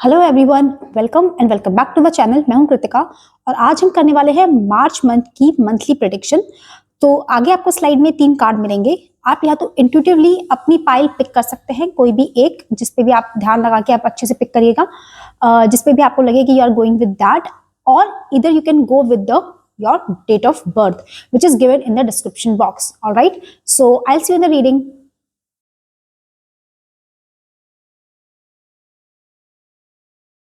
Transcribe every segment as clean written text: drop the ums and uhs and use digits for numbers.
Hello everyone, welcome and welcome back to the channel. मैं हूं कृतिका और आज हम करने वाले हैं मार्च मंथ की मंथली प्रेडिक्शन। तो आगे आपको स्लाइड में 3 कार्ड मिलेंगे। आप या तो इंट्यूटिवली अपनी पाइल पिक कर सकते हैं, कोई भी एक जिस पे भी आप ध्यान लगा के आप अच्छे से पिक करिएगा, जिस पे भी आपको लगे कि you are going with that, और इधर you can go with the your date of birth which is given in the description box. All right, so I'll see you in the reading.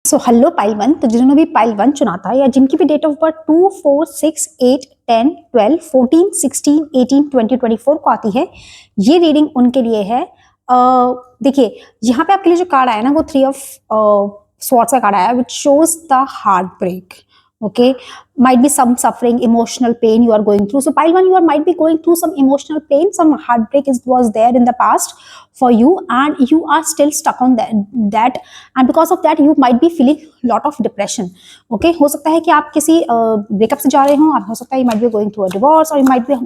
So hello pile 1। तो जिन्होंने भी pile 1 चुना था या जिनकी भी डेट ऑफ बर्थ 2, 4, 6, 8, 10, 12, 14, 16, 18, 20, 24 को आती है, ये रीडिंग उनके लिए है। देखिए यहाँ पे आपके लिए जो कार्ड आया ना, वो 3 ऑफ स्वॉर्ड्स का कार्ड आया, which shows the heart break. Okay, might be some suffering, emotional pain you are going through. So pile 1, you might be going through some emotional pain, some heartbreak was there in the past for you, and you are still stuck on that, and because of that you might be feeling lot of depression. Okay, हो सकता है कि आप किसी breakup से जा रहे हो, हो सकता है you might be going through a divorce, or you might be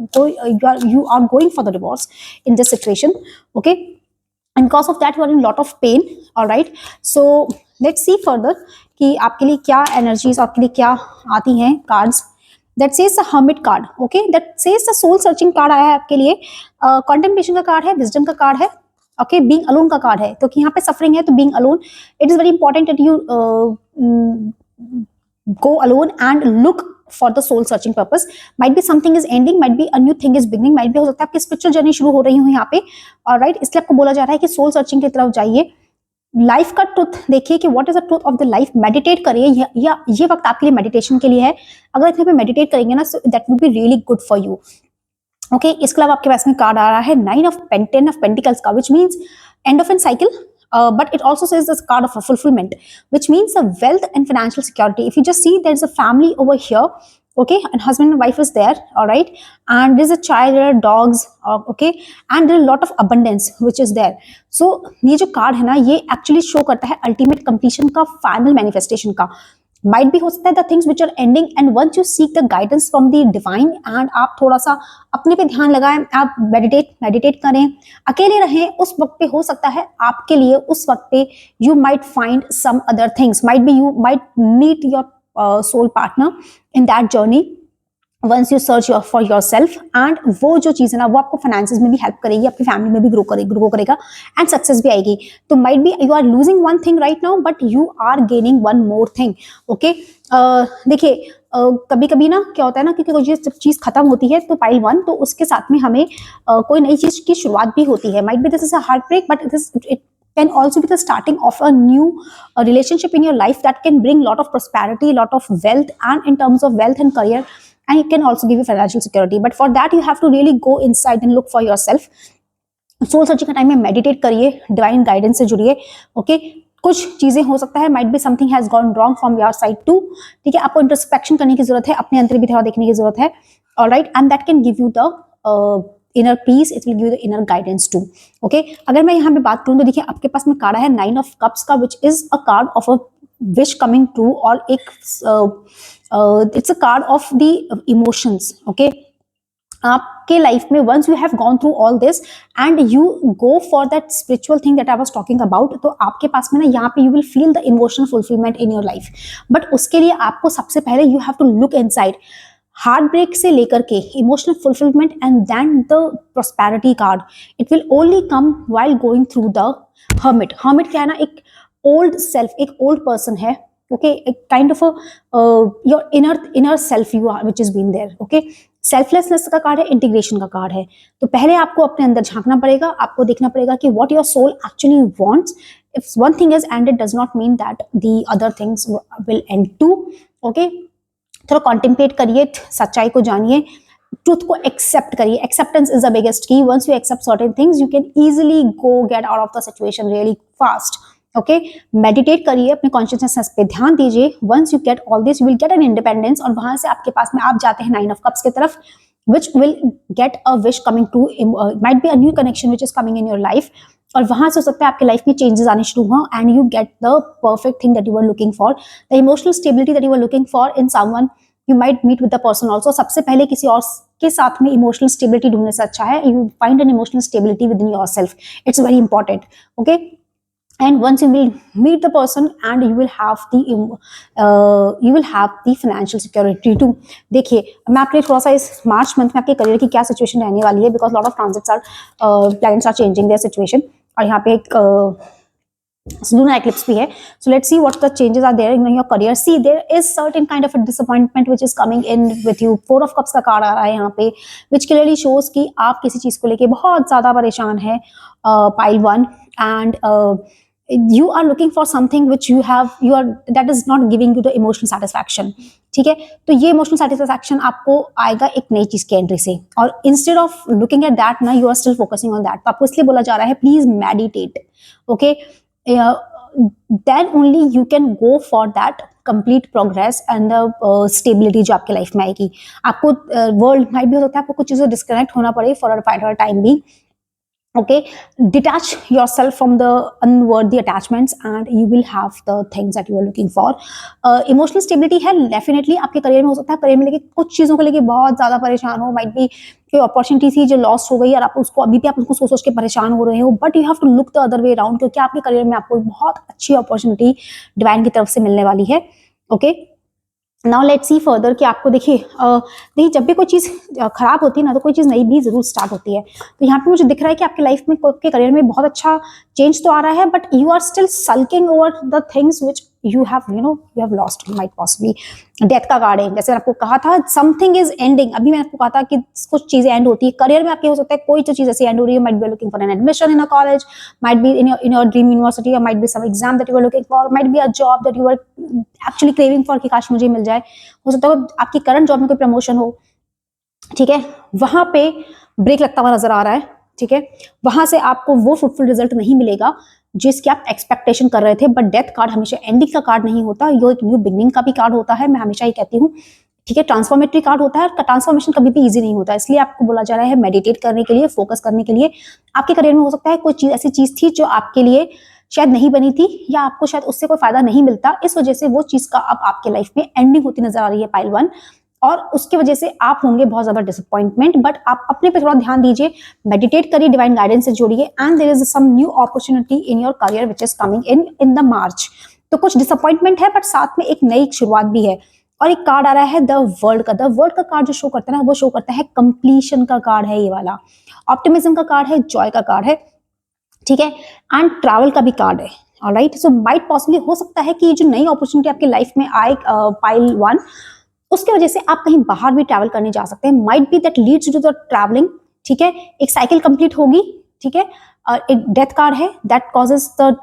you are going for the divorce in this situation. Okay, and because of that you are in lot of pain. All right, so let's see further कि आपके लिए क्या energies, आपके लिए क्या आती हैं cards. That says the hermit card. Okay, that says the soul searching card आया है आपके लिए. कॉन्टेम्पलेशन का कार्ड है, विजडम का कार्ड है. ओके, बीइंग अलोन का कार्ड है. तो यहाँ पे सफरिंग है, तो being alone, it is very important that you go alone and look for the soul searching purpose. Might be something is ending, might be a new thing is beginning, might be हो सकता है आपकी spiritual journey शुरू हो रही हो यहाँ पे. ऑलराइट, इसलिए आपको बोला जा रहा है कि सोल सर्चिंग की तरफ जाइए. लाइफ का ट्रुथ देखिए कि what is the truth of the life. Meditate करिए, या ये वक्त आपके लिए मेडिटेशन के लिए है. अगर इतने पे मेडिटेट करेंगे ना, that would be really good for you. Okay, इसके अलावा आपके पास में कार्ड आ रहा है 9 ऑफ पेंटिकल्स का, which means end of an cycle. But it also says this card of a fulfillment, which means a wealth and financial security. If you just see, there's a family over here, okay, and husband and wife is there, all right, and there's a child, there are dogs, okay, and there are a lot of abundance which is there. So ये जो card है ना, ये actually show करता है ultimate completion का, final manifestation का. Might भी हो सकता है the things which are ending, and once you seek the guidance from the divine, and आप थोड़ा सा अपने पे ध्यान लगाएं, आप मेडिटेट करें, अकेले रहें, उस वक्त पे हो सकता है आपके लिए उस वक्त पे you might find some other things. Might be you might meet your soul partner in that journey once you search for yourself. And वो जो चीज़ है ना, वो आपको फाइनेंसिस में भी हेल्प करेगी, आपकी फैमिली में भी ग्रो करेगा, एंड सक्सेस भी आएगी. तो might be you are losing one thing right now, but you are gaining one more thing. Okay, देखिए कभी कभी ना क्या होता है ना, क्योंकि कोई जब चीज़ खत्म होती है तो पाइल 1, तो उसके साथ में हमें कोई नई चीज़ की शुरुआत भी होती है. Might be this is a heart break, but it can also be the starting of a new relationship in your life that can bring lot of prosperity, lot of wealth, and in terms of wealth and career, and it can also give you financial security. But for that you have to really go inside and look for yourself. Soul searching का time में meditate करिए, divine guidance से जुड़िए. Okay, कुछ चीजें हो सकता है, might be something has gone wrong from your side too. ठीक है, आपको इंट्रोस्पेक्शन करने की जरूरत है, अपने अंदर भी थोड़ा देखने की जरूरत है. Alright, and that can give you the inner peace, it will give the inner guidance too. Okay, अगर मैं यहाँ पे बात करूँ तो देखिए आपके पास में कार्ड है 9 ऑफ कप्स का, which is a card of a wish coming true, और एक it's a card of the emotions. Okay, आपके लाइफ में once you have gone through all this and you go for that spiritual thing that I was talking about, तो आपके पास में ना यहाँ पे you will feel the emotional fulfilment in your life. But उसके लिए आपको सबसे पहले you have to look inside. Heart break से लेकर के emotional fulfilment and then the prosperity card, it will only come while going through the hermit. Hermit क्या है ना, एक ओल्ड सेल्फ, एक ओल्ड पर्सन है. ओके, एक kind of your inner self you are, which is been there. Okay, selflessness का card है, integration का कार्ड है. तो पहले आपको अपने अंदर झांकना पड़ेगा, आपको देखना पड़ेगा कि what your soul actually wants. If one thing is ended does not mean that the other things will end too. Okay, थोड़ा कॉन्टेम्पलेट करिए, सच्चाई को जानिए, ट्रूथ को एक्सेप्ट करिए. Acceptance is the biggest key. Once you accept certain things you can easily go get out of the situation really fast. Okay, meditate करिए, अपने consciousness पे ध्यान दीजिए. Once you get all this, you will get an independence, और वहां से आपके पास में आप जाते हैं 9 ऑफ कप्स की तरफ, which will get a wish coming true. Might be a new connection which is coming in your life, और वहां से हो सकता है आपके लाइफ में चेंजेस आने शुरू हो, and you get the perfect thing that you are looking for, the emotional stability that you are looking for in someone. You might meet with the person also. सबसे पहले किसी और के साथ में इमोशनल स्टेबिलिटी ढूंढने से अच्छा है you find an emotional stability with in your self. It's very important. Okay, and once you will meet the person and you will have the financial security too. देखिए मैं आपके लिए थोड़ा सा इस मार्च मंथ में आपके करियर की क्या सिचुएशन रहने वाली है, because lot of transits are planets are changing their situation, और यहाँ पे एक lunar eclipse भी है. So let's see what the changes are there in your career. See, there is certain kind of a disappointment which is coming in with you. 4 of Cups का card आ रहा है यहाँ पे, which clearly shows कि आप किसी चीज को लेके बहुत ज्यादा परेशान है, pile 1, and you are looking for something which you are that is not giving you the emotional satisfaction. ठीक है, तो ये इमोशनल सेटिस्फैक्शन आपको आएगा एक नई चीज के एंट्री से, और instead of looking at that ना, you are still focusing on that. तो आपको इसलिए बोला जा रहा है please meditate. Okay, then only you can go for that complete progress and the stability जो आपके लाइफ में आएगी. आपको वर्ल्ड माइट भी हो सकता है आपको कुछ चीज़ों डिस्कनेक्ट होना पड़े फॉर अ टाइम भी. Okay, detach yourself from the unworthy attachments and you will have the things that you are looking for. Emotional stability है definitely आपके करियर में हो सकता है. करियर में लेके कुछ चीज़ों को लेके बहुत ज़्यादा परेशान हो, might be कोई अपॉर्चुनिटी थी जो लॉस्ट हो गई और आप उसको अभी भी आप उसको सोच सोच के परेशान हो रहे हो, but you have to look the other way around, क्योंकि आपके करियर में आपको बहुत अच्छी अपॉर्चुनिटी डिवाइन की तरफ से मिलने वाली है. Okay, now let's see further कि आपको देखिए नहीं, जब भी कोई चीज़ खराब होती है ना, तो कोई चीज़ नई भी जरूर स्टार्ट होती है. तो यहाँ पे मुझे दिख रहा है कि आपके लाइफ में, आपके करियर में बहुत अच्छा चेंज तो आ रहा है, but you are still sulking over the things which you have lost. Might possibly death का कार्ड है, जैसे आपको कहा था समथिंग इज एंडिंग. अभी मैंने आपको कहा था कि कुछ चीजें एंड होती है करियर में आपके, हो सकता है कोई तो चीज ऐसी एंड हो रही है. Might be looking for an admission in a college, might be in your dream university, और might be some exam that you are looking for, might be a job that you are actually craving for कि काश मुझे मिल जाए. हो सकता है आपकी current job में कोई प्रमोशन हो, ठीक है, वहां पे ब्रेक लगता हुआ नजर आ रहा है. ठीक है, वहां से आपको वो फ्रूटफुल रिजल्ट नहीं मिलेगा जिसकी आप एक्सपेक्टेशन कर रहे थे. बट डेथ कार्ड हमेशा एंडिंग का कार्ड नहीं होता, ये एक न्यू बिगनिंग का भी कार्ड होता है. मैं हमेशा ही कहती हूँ, ठीक है, ट्रांसफॉर्मेटरी कार्ड होता है. ट्रांसफॉर्मेशन कभी भी इजी नहीं होता, इसलिए आपको बोला जा रहा है मेडिटेट करने के लिए, फोकस करने के लिए. आपके करियर में हो सकता है कोई चीज ऐसी चीज थी जो आपके लिए शायद नहीं बनी थी, या आपको शायद उससे कोई फायदा नहीं मिलता, इस वजह से वो चीज का अब आपके लाइफ में एंडिंग होती नजर आ रही है, पाइल 1, और उसकी वजह से आप होंगे बहुत ज्यादा डिसअपॉइंटमेंट. बट आप अपने पे थोड़ा ध्यान दीजिए, मेडिटेट करिए, डिवाइन गाइडेंस से जोड़िए, and there is some new opportunity in your career which is coming in the March. तो कुछ डिसअपॉइंटमेंट है, बट साथ में एक नई शुरुआत भी है. और एक कार्ड आ रहा है द वर्ल्ड का. द वर्ल्ड का कार्ड जो शो करता है ना, वो शो करता है कंप्लीशन का कार्ड है ये वाला, ऑप्टिमिज्म का कार्ड है, जॉय का कार्ड है. ठीक है, एंड ट्रैवल का भी कार्ड है. ऑलराइट, सो माइट पॉसिबली हो सकता है कि जो नई अपॉर्चुनिटी आपकी लाइफ में आए, पाइल 1, उसके वजह से आप कहीं बाहर भी ट्रैवल करने जा सकते हैं. Might be that leads to the travelling. ठीक है, एक साइकिल कंप्लीट होगी. ठीक है, एक डेथ कार्ड है that causes the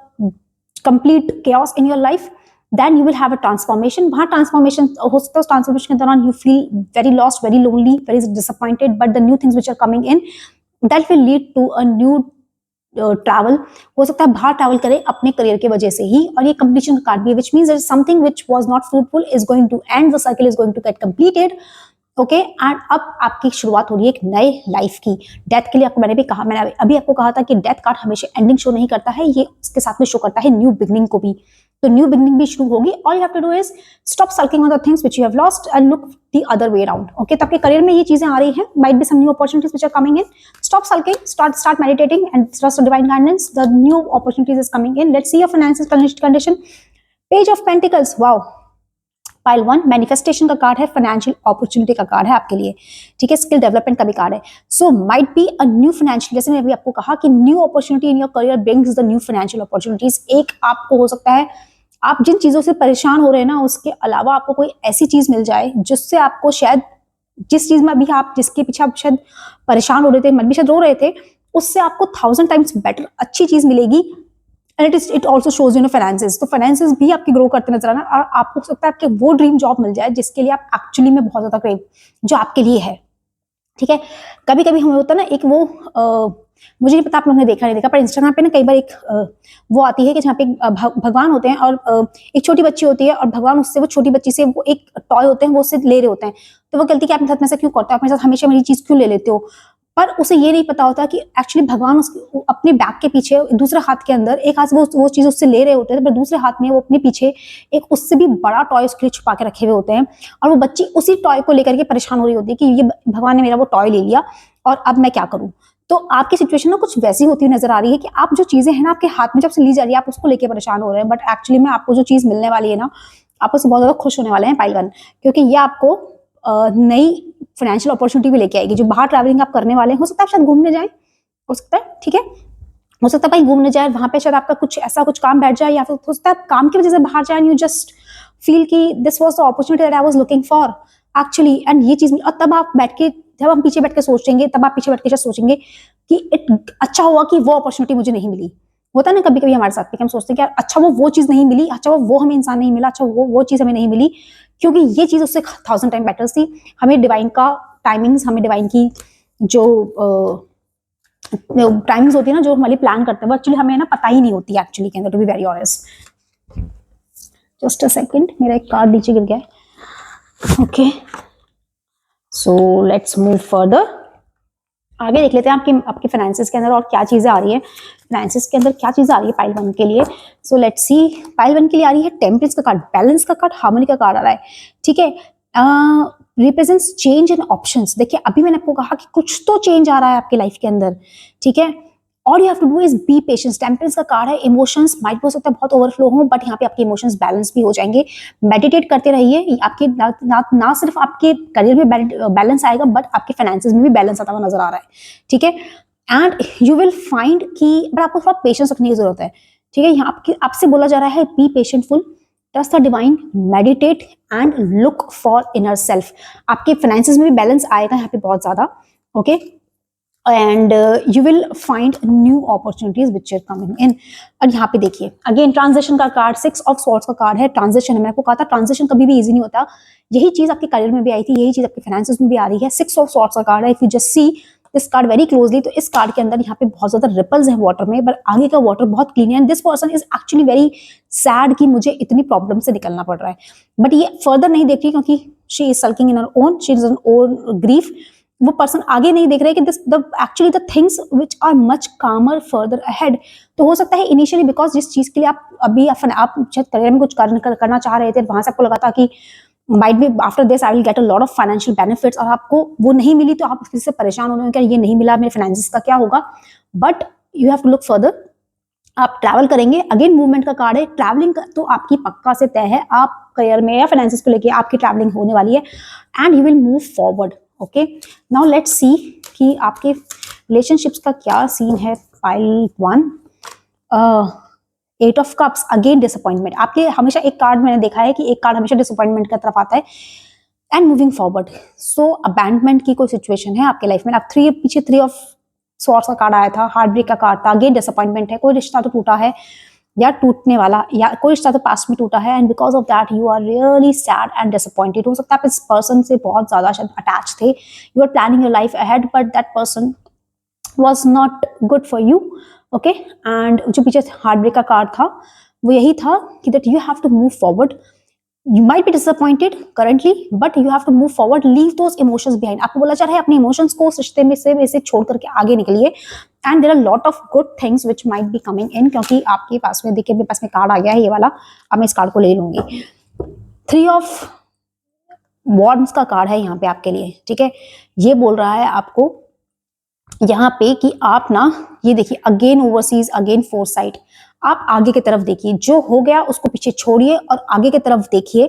complete chaos in your life. Then you will have a transformation. वहां ट्रांसफॉर्मेशन हो सकता है, उस ट्रांसफॉर्मेशन के दौरान you feel very lost, very lonely, very disappointed, but the new things which are coming in that will lead to a new travel. हो सकता है बाहर ट्रैवल करें अपने करियर की वजह से ही. और ये कंप्लीशन का कार्ड भी है, which means something which was not fruitful is going to end, the circle is going to get completed. Okay, and अब आपकी शुरुआत हो रही है एक नए लाइफ की. डेथ के लिए आपको मैंने अभी आपको कहा था कि डेथ कार्ड हमेशा एंडिंग शो नहीं करता है, ये उसके साथ में शो करता है न्यू बिगनिंग को भी. तो न्यू बिगनिंग भी शुरू होगी. All you have to do is stop sulking on the things which you have lost and look the other way around. Okay, तो आपके करियर में ये चीजें आ रही हैं, might be some new opportunities which are coming in. Stop sulking, start meditating and trust the divine guidance. The new opportunities is coming in. Let's see your finances condition. Page of Pentacles. Wow. Pile 1 manifestation का card है, financial opportunity का card है आपके लिए. ठीक है, skill development का भी कार्ड है. So might be a new financial, जैसे मैं अभी आपको कहा कि new opportunity in your career brings the new financial opportunities. एक आपको हो सकता है आप जिन चीजों से परेशान हो रहे हैं ना, उसके अलावा आपको कोई ऐसी चीज मिल जाए जिससे आपको शायद, जिस चीज में अभी आप, जिसके पीछे आप शायद परेशान हो रहे थे, मन भी शायद रो रहे थे, उससे आपको 1000 टाइम्स बेटर अच्छी चीज मिलेगी. And it also shows finances. तो फाइनेंसेस भी आपके ग्रो करते नजर आना, और आपको सकता है आपके वो ड्रीम जॉब मिल जाए जिसके लिए आप एक्चुअली में बहुत ज्यादा क्रेव, जो आपके लिए है. ठीक है, कभी कभी हमें होता है ना एक वो मुझे नहीं पता आप लोगों ने देखा नहीं देखा, पर इंस्टाग्राम पे ना कई बार एक वो आती है कि जहाँ पे भगवान होते हैं और एक छोटी बच्ची होती है, और भगवान उससे, वो छोटी बच्ची से वो एक टॉय होते हैं, वो उससे ले रहे होते हैं. तो वो गलती कि आप मेरे साथ में से क्यों करते हो, आप मेरे साथ हमेशा मेरी चीज क्यों ले लेते हो. पर उसे ये नहीं पता होता कि एक्चुअली भगवान उसके अपने बैग के पीछे, दूसरे हाथ के अंदर, एक हाथ से वो चीज उससे ले रहे होते हैं, पर दूसरे हाथ में वो अपने पीछे एक उससे भी बड़ा टॉय उसके लिए छुपा के रखे हुए होते हैं. और वो बच्ची उसी टॉय को लेकर के परेशान हो रही होती है कि ये भगवान ने मेरा वो टॉय ले लिया और अब मैं क्या करूं. तो आपकी सिचुएशन ना कुछ वैसी होती हुई नजर आ रही है कि आप जो चीजें हैं ना आपके हाथ में जब से ली जा रही है आप उसको लेके परेशान हो रहे हैं, बट एक्चुअली में आपको जो चीज मिलने वाली है ना आप उससे बहुत ज्यादा खुश होने वाले हैं पाइल 1, क्योंकि ये आपको नई फाइनेंशियल अपॉर्चुनिटी भी लेके आएगी। जो बाहर ट्रैवलिंग आप करने वाले हैं, हो सकता है आप शायद घूमने जाए, हो सकता है, ठीक है, हो सकता है भाई घूमने जाए, वहां पे शायद आपका कुछ ऐसा कुछ काम बैठ जाए, या फिर हो सकता है आप काम की वजह से बाहर जाए, यू जस्ट फील कि this was the opportunity that I was looking for actually, and ये चीज, और तब आप बैठ के, जब हम पीछे बैठ के सोचेंगे, तब आप पीछे बैठ के सोचेंगे कि अच्छा हुआ कि वो अपॉर्चुनिटी मुझे नहीं मिली। होता है ना कभी कभी हमारे साथ कि हम सोचते हैं कि यार अच्छा वो चीज नहीं मिली, अच्छा वो हमें इंसान नहीं मिला, अच्छा वो चीज हमें नहीं मिली, क्योंकि ये चीज उससे 1000 टाइम बेटर थी। हमें डिवाइन का टाइमिंग्स, हमें डिवाइन की जो टाइमिंग्स होती है ना, जो हमारी प्लान करते हैं, वो एक्चुअली हमें ना पता ही नहीं होती एक्चुअली के अंदर, to be very honest. Just a second, मेरा एक कार्ड नीचे गिर गया है। Okay, so let's move further, आगे देख लेते हैं आपके आपके फाइनेंसेस के अंदर और क्या चीजें आ रही है, फाइनेंसेस के अंदर क्या चीजें आ रही है पाइल 1 के लिए। सो लेट्स सी, पाइल 1 के लिए आ रही है टेम्परेंस का कार्ड, बैलेंस का कार्ड, हार्मनी का कार्ड आ रहा है, ठीक है, रिप्रेजेंट्स चेंज इन ऑप्शंस। देखिए अभी मैंने आपको कहा कि कुछ तो चेंज आ रहा है आपकी लाइफ के अंदर, ठीक है, all you have to do is be patience. Temperance का कार्ड है, इमोशंस माइट हो सकता है बहुत ओवरफ्लो हो, बट यहाँ पे आपके इमोशंस बैलेंस भी हो जाएंगे। मेडिटेट करते रहिए, आपके ना सिर्फ आपके करियर में बैलेंस आएगा, बट आपके फाइनेंसेस में भी बैलेंस आता हुआ नजर आ रहा है, ठीक है, एंड यू विल फाइंड कि, बट आपको थोड़ा पेशेंस रखने की जरूरत है, ठीक है, यहाँ आपसे बोला जा रहा है be patientful, trust the divine, meditate and look for inner self. आपके फाइनेंसेस में भी बैलेंस आएगा यहाँ पे बहुत ज्यादा, okay, and you will find new opportunities which are coming in. और यहाँ पे देखिए अगेन ट्रांजिशन का कार्ड, 6 ऑफ स्वॉर्ड्स का कार्ड है, ट्रांजिशन है। मैंने आपको कहा था ट्रांजिशन कभी भी इजी नहीं होता, यही चीज आपके करियर में भी आई थी, यही चीज आपके फाइनेंसेस में भी आ रही है। 6 ऑफ स्वॉर्ड्स का कार्ड है, if you just C this card very closely, तो इस कार्ड के अंदर यहाँ पे बहुत ज्यादा रिपल्स है वाटर में, बट आगे का वाटर बहुत क्लीन है, and this person is actually very sad कि मुझे इतनी प्रॉब्लम से निकलना पड़ रहा है, बट ये फर्दर नहीं देख रही क्योंकि she is sulking in her own, she is in own grief. वो पर्सन आगे नहीं देख रहे कि this the actually the things which are much calmer further ahead. तो हो सकता है इनिशियली बिकॉज जिस चीज के लिए आप अभी आप शायद करियर में कुछ करना चाह रहे थे, वहां से आपको लगा था कि might be after this I will get a lot of financial benefits, और आपको वो नहीं मिली तो आप उससे परेशान होने लगे, ये नहीं मिला, मेरे फाइनेंसेस का क्या होगा, but you have to look further. आप ट्रैवल करेंगे, अगेन मूवमेंट का कार्ड है, ट्रैवलिंग तो आपकी पक्का से तय है, आप करियर में या फाइनेंसेस को लेके आपकी ट्रैवलिंग होने वाली है, and you will move forward, okay. Now let's see कि आपके रिलेशनशिप्स का क्या सीन है pile 1। 8 of cups, again disappointment. आपके हमेशा एक कार्ड मैंने देखा है कि एक कार्ड हमेशा डिसअपॉइंटमेंट की तरफ आता है, and moving forward. So abandonment की कोई सिचुएशन है आपके लाइफ में, आप पीछे 3 ऑफ स्वॉर्ड्स का कार्ड आया था, हार्ट ब्रेक का कार्ड था, अगेन डिसअपॉइंटमेंट है, कोई रिश्ता तो टूटा है या टूटने वाला, या कोई रिश्ता तो पास्ट में टूटा है, and because of that you are really sad and disappointed. हो सकता है आप इस पर्सन से बहुत ज्यादा शायद अटैच थे, you are planning your life ahead, but that person was not good for you, okay. And जो पीछे हार्ट ब्रेक का कार्ड था वो यही था कि that you have to move forward, you might be disappointed currently but you have to move forward, leave those emotions behind। आपको बोला जा रहा है अपने इमोशंस को उस रिश्ते में से वैसे छोड़ करके आगे निकलिए, and there are lot of good things which might be coming in, क्योंकि आपके पास में देखिए मेरे पास में कार्ड आ गया है ये वाला, अब मैं इस कार्ड को ले लूंगी। 3 ऑफ वॉन्ड्स का कार्ड है यहाँ पे आपके लिए, ठीक है, ये बोल रहा है आपको यहाँ पे कि आप ना, ये देखिए अगेन ओवरसीज, अगेन फोरसाइट, आप आगे की तरफ देखिए, जो हो गया उसको पीछे छोड़िए और आगे की तरफ देखिए,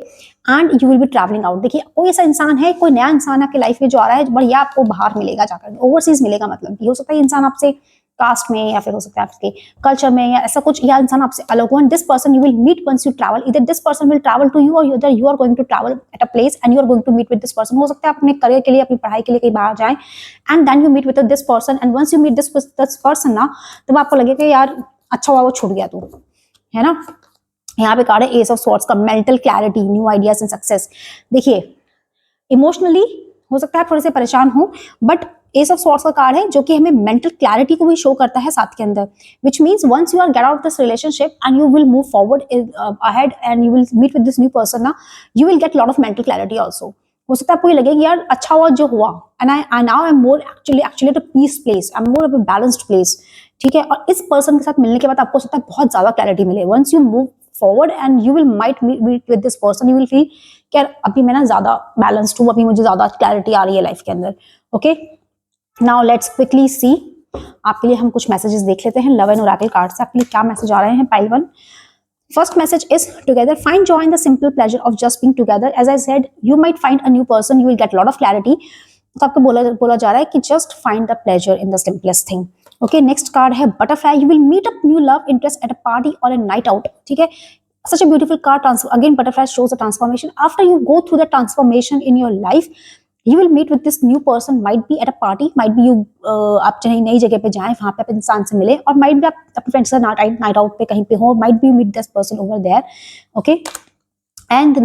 and you will be travelling out. देखिए कोई ऐसा इंसान है, कोई नया इंसान आपके लाइफ में जो आ रहा है, बढ़िया आपको बाहर मिलेगा जाकर, ओवरसीज मिलेगा, मतलब हो सकता है इंसान आपसे कास्ट में, या फिर हो सकता है आपके कल्चर में, या ऐसा कुछ, या इंसान आपसे अलग हो, and this person you will meet once you travel, इधर this person will travel to you, और इधर you are going to travel at a place and you are going to meet with this person. हो सकता है अपने career के लिए, अपनी पढ़ाई के लिए कहीं बाहर जाएं, and then you meet with this person, and once you meet this person ना, तब आपको लगेगा यार अच्छा हुआ वो छूट गया तू, है ना। यहाँ पे कार्ड है एस ऑफ स्वॉर्ड्स का, mental clarity, new ideas and success. देखिए इमोशनली हो सकता है थोड़े से परेशान हो, बट एस ऑफ स्वॉर्ड्स का कार्ड है जो कि हमें मेंटल क्लैरिटी को भी शो करता है साथ के अंदर, which means once you are get out this relationship and you will move forward ahead and you will meet with this new person ना, you will get lot of mental clarity also. हो सकता है आपको ये लगे कि यार अच्छा हुआ जो हुआ, and I now I am more actually to peace place, I am more of a balanced place, ठीक है। और इस पर्सन के साथ मिलने के बाद आपको सकता है बहुत ज्यादा क्लैरिटी मिले, once you move forward and you will might meet with this person, you will feel कि यार अभी मैं ना ज्यादा बैलेंस्ड हूँ, अभी मुझे ज्यादा क्लैरिटी आ रही है लाइफ के अंदर, okay. Now let's quickly see आपके लिए हम कुछ मैसेजेस देख लेते हैं लव एंड ओरेकल कार्ड से आपके लिए क्या मैसेज आ रहे हैं। Pile 1, first message is together, find joy in the simple pleasure of just being together. As I said, you might find a new person, you will get a lot of clarity. तो आपको बोला जा रहा है कि just find the pleasure in the simplest thing. Okay, next card है butterfly. You will meet up new love interest at a party or a night out. ठीक है, such a beautiful card. Again, butterfly shows the transformation. After you go through the transformation in your life, you will meet with this new person. Might be at a party, might be you आप चाहे नई जगह पे जाएं, वहां पे आप इंसान से मिले, और might be आप अपने फ्रेंड्स के साथ नाइट आउट पे कहीं पे हो, might be you meet this person over there. Okay, and the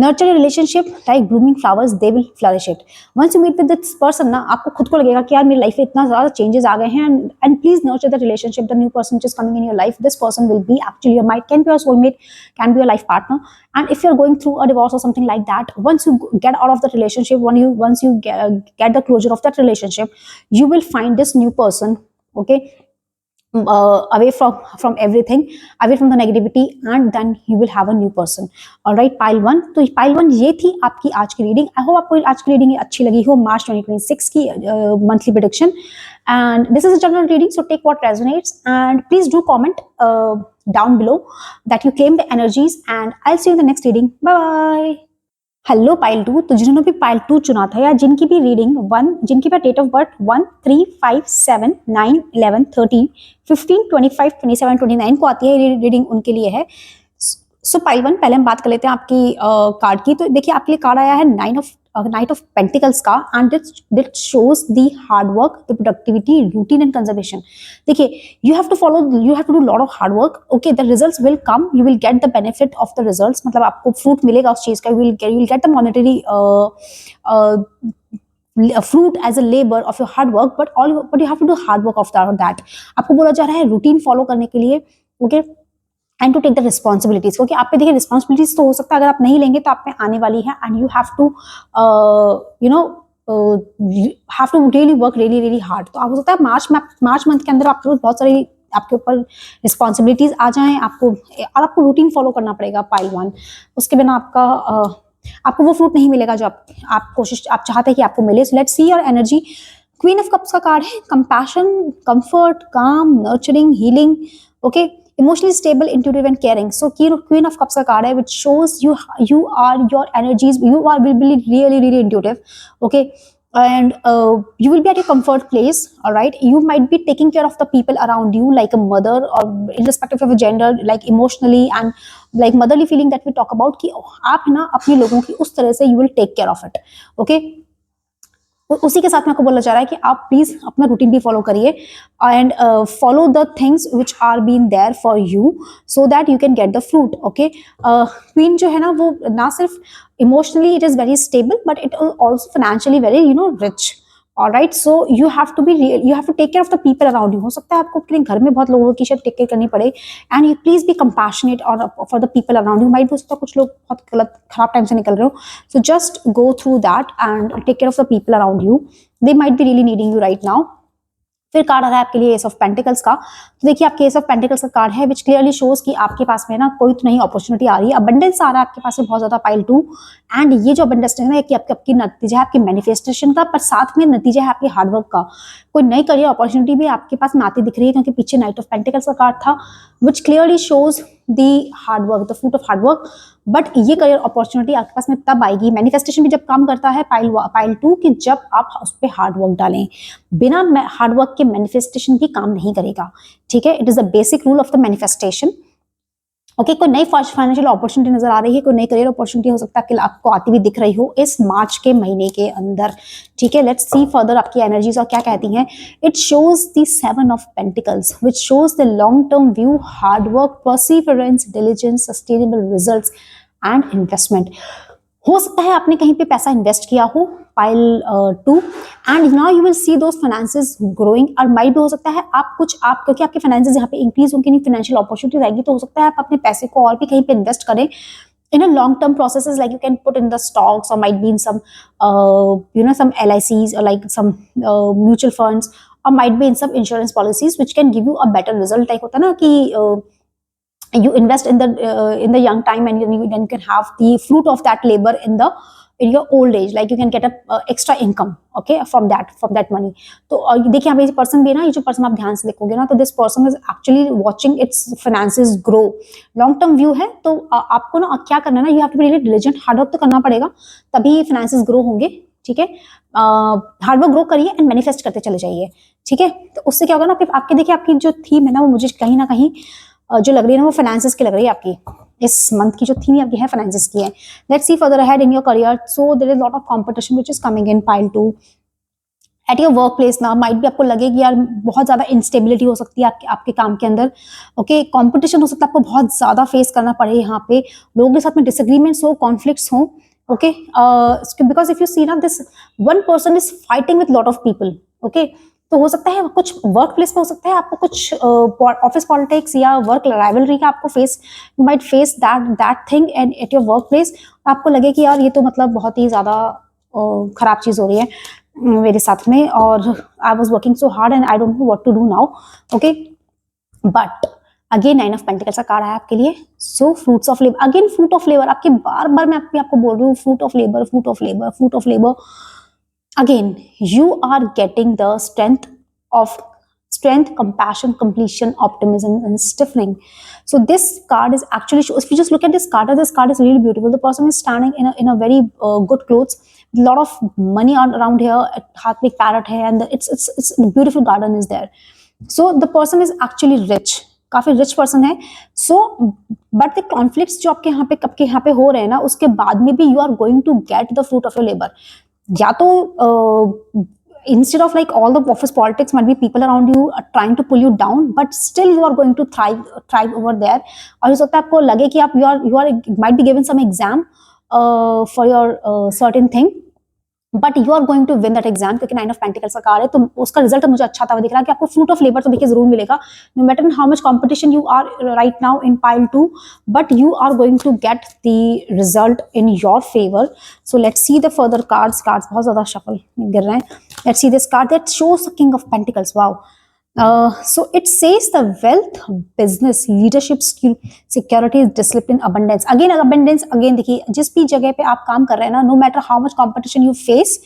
nurture a relationship like blooming flowers, they will flourish it. Once you meet with this person ना, आपको खुद को लगेगा कि यार मेरी लाइफ में इतना ज़्यादा चेंजेस आ गए हैं, and please nurture the relationship. The new person which is coming in your life, this person will be actually your might can be your soulmate, can be your life partner. And if you're going through a divorce or something like that, once you get out of the relationship, once you get the closure of that relationship, you will find this new person. Okay, away from everything, away from the negativity, and then you will have a new person. All right, pile 1. तो pile 1 ये थी आपकी आज की reading. आई hope आपको आज की reading अच्छी लगी हो. मार्च 2026 की monthly prediction, and this is a general reading, so take what resonates, and please do comment down below that you claim the energies, and I'll see you in the next reading. Bye bye. Hello pile 2. तो जिन्होंने भी pile 2 चुना था, या जिनकी भी reading 1, जिनकी भी डेट ऑफ बर्थ 1, 3, 5, 7, 9, 11, 13, 15, 25, 27, 29 को आती है रीडिंग, उनके लिए है. सो पाइल 1, पहले हम बात कर लेते हैं आपकी कार्ड की. तो देखिए आपके लिए कार्ड आया है नाइट ऑफ पेंटिकल्स का, and that shows the hard work, the productivity, routine and conservation. देखिए you have to do lot of hard work. Okay, the results will come, you will get the benefit of the results, मतलब आपको fruit मिलेगा उस चीज का. You will get the monetary fruit as a labor of your hard work, but you have to do hard work of that. आपको बोला जा रहा है रूटीन फॉलो करने के लिए. Okay, and to take the responsibilities, क्योंकि आप पे देखिए रिस्पॉन्सिबिलिटीज तो हो सकता है अगर आप नहीं लेंगे तो आप पे आने वाली है, and you have to have to really work really hard. तो आप हो सकता है मार्च मंथ के अंदर आपके बहुत सारी आपके ऊपर रिस्पॉन्सिबिलिटीज आ जाएं आपको, और आपको रूटीन फॉलो करना पड़ेगा पाइल 1. उसके बिना आपको वो फ्रूट नहीं मिलेगा जो आप चाहते हैं कि आपको मिले. सो let's see your energy. Queen of cups का कार्ड है. कंपैशन, कंफर्ट, काम, nurturing, healing. Okay, emotionally stable, intuitive and caring. So queen of cups का card है, which shows you are your energies, will be really intuitive. Okay, and you will be at your comfort place. All right, you might be taking care of the people around you like a mother, or irrespective of a gender, like emotionally and like motherly feeling that we talk about, कि आप ना अपने लोगों की उस तरह से you will take care of it. Okay, उसी के साथ में आपको बोला जा रहा है कि आप प्लीज अपना रूटीन भी फॉलो करिए, and follow the things which are been there for you, so that you can get the fruit. Okay, queen जो है ना, वो ना सिर्फ emotionally it is very stable, but it also financially very rich. Alright, so you have to take care of the people around you. हो सकता है आपको अपने घर में बहुत लोगों की शायद टेक केयर करनी पड़े, and you please be compassionate और for the people around you. Might हो सकता है कुछ लोग बहुत गलत खराब टाइम से निकल रहे हो, so just go through that and take care of the people around you. They might be really needing you right now. फिर कार्ड आ रहा है आपके लिए एस ऑफ पेंटिकल्स का. तो देखिए आपके एस ऑफ पेंटिकल्स का कार्ड है, विच क्लियरली शोज कि आपके पास में ना कोई तो नई अपॉर्चुनिटी आ रही है. अबंडेंस आ रहा है आपके पास में बहुत ज्यादा पाइल 2, एंड ये जो अबंडेंस है ना, कि आपकी नतीजा है आपकी मैनिफेस्टेशन का, पर साथ में नतीजा है आपके हार्डवर्क का. कोई नई करियर अपॉर्चुनिटी भी आपके पास में आती दिख रही है, क्योंकि पीछे नाइट ऑफ पेंटिकल्स का कार्ड था, विच clearly shows the hard work, the fruit of hard work. But ये करियर अपॉर्चुनिटी आपके पास में तब आएगी, मैनिफेस्टेशन भी जब काम करता है पाइल 2, कि जब आप उस पर हार्डवर्क डालें. बिना हार्डवर्क के मैनिफेस्टेशन भी काम नहीं करेगा. ठीक है, it is the basic rule of the manifestation. Okay, कोई नई फाइनेंशियल अपॉर्चुनिटी नजर आ रही है, कोई नई करियर अपॉर्चुनिटी हो सकता है कि आपको आती हुई दिख रही हो इस मार्च के महीने के अंदर. ठीक है, लेट्स सी फर्दर आपकी एनर्जीज और क्या कहती हैं. It shows the 7 of pentacles, which shows the long term view, hard work, perseverance, diligence, sustainable results and investment. हो सकता है आपने कहीं पे पैसा इन्वेस्ट किया हो pile 2, and now you will see those finances growing. और माइट भी हो सकता है क्योंकि आपके फाइनेंसेस यहाँ पे इंक्रीज होंगे, नहीं फाइनेंशियल अपॉर्चुनिटी आएगी, तो हो सकता है आप अपने पैसे को और भी कहीं पे इन्वेस्ट करें in a long term processes, like you can put in the stocks, or might be in some some LICs, or like some mutual funds, or might be in some insurance policies which can give you a better result. Like होता है ना कि you invest in the young time, and then you can have the fruit of that labor in in your old age, like you can get a extra income, okay, from that money. तो देखिए यहाँ पे ये person भी है ना, ये जो पर्सन आप ध्यान से देखोगे ना, तो this person is actually watching its finances grow, long term view है। तो आपको ना क्या करना है ना, you have to be really diligent, hard work तो करना पड़ेगा, तभी फाइनेंसेस ग्रो होंगे, ठीक है। हार्ड वर्क ग्रो करिए एंड मैनिफेस्ट करते चले जाइए, ठीक है। तो उससे क्या होगा ना, आपके देखिए आपकी जो थीम है ना, वो मुझे कहीं ना कहीं जो लग रही है ना, वो फाइनेंसेस की लग रही है आपकी। इस मंथ की जो थीम आपकी है फाइनेंसेस की है। Let's see further ahead in your career. So there is lot of competition which is coming in pile 2 at your work place ना। माइट भी आपको लगे कि यार बहुत ज्यादा इंस्टेबिलिटी हो सकती है आपके काम के अंदर, ओके। कंपटीशन हो सकता है, आपको बहुत ज्यादा फेस करना पड़े, यहाँ पे लोगों के साथ में डिसएग्रीमेंट्स हो, कॉन्फ्लिक्ट्स हो, okay. Because if you see ना, this one person is fighting with lot of people, okay. तो हो सकता है कुछ वर्क प्लेस पे हो सकता है आपको कुछ ऑफिस पॉलिटिक्स या वर्क राइवलरी का आपको you might face that thing and eight your work place. आपको लगे कि यार ये तो मतलब बहुत ही ज्यादा खराब चीज हो रही है मेरे साथ में, और I was working so hard and I don't know what to do now, okay. But again 9 of pentacles का कार्ड है आपके लिए। So fruits of labour, again fruit of labour, आपके बार बार मैं आपको बोल रही हूँ, fruit of labour, fruit of labour, fruit of labour. Again, you are getting the strength, compassion, completion, optimism, and stiffening. So this card is actually, if you just look at this card is really beautiful. The person is standing in a very good clothes, a lot of money around here, हाथ में parrot है, and it's a beautiful garden is there. So the person is actually rich, काफी rich person है। So but the conflicts जो आपके यहाँ पे हो रहे हैं ना, उसके बाद में भी you are going to get the fruit of your labour. या तो instead of like all the office politics, might be people around you are trying to pull you down, but still you are going to thrive over there। और हो सकता है आपको लगे कि आप you are might be given some exam for your certain thing, but you are going to win that exam, क्योंकि 9 of pentacles का कार्ड है, तो उसका रिजल्ट मुझे अच्छा था, दिख रहा है कि आपको फ्रूट ऑफ लेबर तो देखिए जरूर मिलेगा, no matter how much competition you are right now in pile 2, but you are going to get the result in your favour. So let's see the further cards बहुत ज्यादा shuffle गिर रहे हैं। Let's see this card that shows the king of pentacles, wow. So it says the wealth, business, leadership, skill, security, discipline, abundance. Again abundance, again देखिए जिस भी जगह पे आप काम कर रहे हैं ना, no matter how much competition you face,